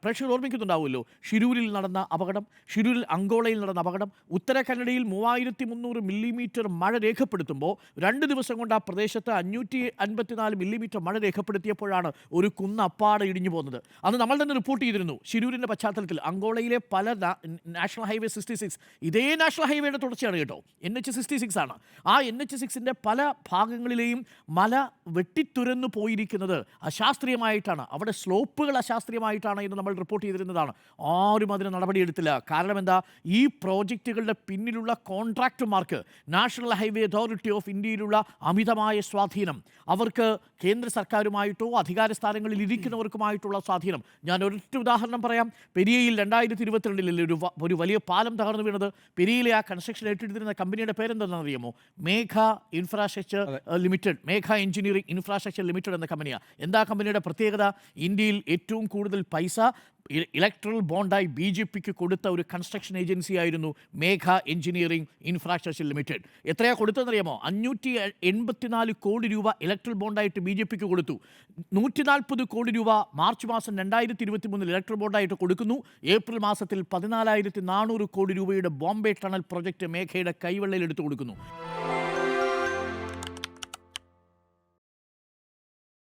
പ്രേക്ഷകർ ഓർമ്മിക്കുന്നുണ്ടാവുമല്ലോ ഷിരൂരിൽ നടന്ന അപകടം, ഷിരൂരിൽ അങ്കോളയിൽ നടന്ന അപകടം. ഉത്തര കന്നഡയിൽ 3300 മില്ലിമീറ്റർ മഴ രേഖപ്പെടുത്തുമ്പോൾ 2 ദിവസം കൊണ്ട് ആ പ്രദേശത്ത് 554 മില്ലിമീറ്റർ മഴ രേഖപ്പെടുത്തിയപ്പോഴാണ് ഒരു കുന്ന് അപ്പാടെ ഇടിഞ്ഞു പോകുന്നത്. അന്ന് നമ്മൾ തന്നെ റിപ്പോർട്ട് ചെയ്തിരുന്നു ഷിരൂരിൻ്റെ പശ്ചാത്തലത്തിൽ. അങ്കോളയിലെ പല നാഷണൽ ഹൈവേ 66 ഇതേ നാഷണൽ ഹൈവേയുടെ തുടർച്ചയാണ് കേട്ടോ, NH66 ആണ്. ആ NH6ൻ്റെ പല ഭാഗങ്ങളിലെയും മല വെട്ടിത്തുരന്നു പോയിരിക്കുന്നത് അശാസ്ത്രീയമായിട്ടാണ്. അവിടെ സ്ലോപ്പുകൾ അശാസ്ത്രീയമായിട്ടാണ് എന്ന് നമ്മൾ റിപ്പോർട്ട് ചെയ്തിരുന്നതാണ്. ആരും അതിന് നടപടിയെടുത്തില്ല. കാരണം എന്താ? ഈ പ്രോജക്റ്റുകളുടെ പിന്നിലുള്ള കോൺട്രാക്ടർമാർക്ക് നാഷണൽ ഹൈവേ അതോറിറ്റി ഓഫ് ഇന്ത്യയിലുള്ള അമിതമായ സ്വാധീനം, അവർക്ക് കേന്ദ്ര സർക്കാരുമായിട്ടോ അധികാര സ്ഥാനങ്ങളിൽ ഇരിക്കുന്നവർക്കുമായിട്ടുള്ള സ്വാധീനം. ഞാൻ ഒരൊറ്റ ഉദാഹരണം പറയാം. പെരിയയിൽ 2022 ഒരു വലിയ പാലം തകർന്നു വീണത്. പെരിയയിലെ ആ കൺസ്ട്രക്ഷൻ ഏറ്റെടുത്തിരുന്ന കമ്പനിയുടെ പേരെന്താണെന്ന് അറിയാമോ? മേഘ ഇൻഫ്രാസ്ട്രക്ചർ ലിമിറ്റഡ്, മേഘ എഞ്ചിനീയറിംഗ് ഇൻഫ്രാസ്ട്രക്ചർ ലിമിറ്റഡ് എന്ന കമ്പനിയാണ്. എന്താ കമ്പനിയുടെ പ്രത്യേകത? ഇന്ത്യയിൽ ഏറ്റവും കൂടുതൽ പൈസ ഇലക്ട്രൽ ബോണ്ടായി BJPക്ക് കൊടുത്ത ഒരു കൺസ്ട്രക്ഷൻ ഏജൻസി ആയിരുന്നു മേഘ എഞ്ചിനീയറിംഗ് ഇൻഫ്രാസ്ട്രക്ചർ ലിമിറ്റഡ്. എത്രയാ കൊടുത്തതെന്നറിയാമോ? 584 കോടി രൂപ ഇലക്ട്രൽ ബോണ്ടായിട്ട് BJPക്ക് കൊടുത്തു. 140 കോടി രൂപ മാർച്ച് മാസം 2023 ഇലക്ട്രൽ ബോണ്ടായിട്ട് കൊടുക്കുന്നു. ഏപ്രിൽ മാസത്തിൽ 14,400 കോടി രൂപയുടെ ബോംബെ ടണൽ പ്രൊജക്ട് മേഘയുടെ കൈവെള്ളയിൽ എടുത്തു കൊടുക്കുന്നു.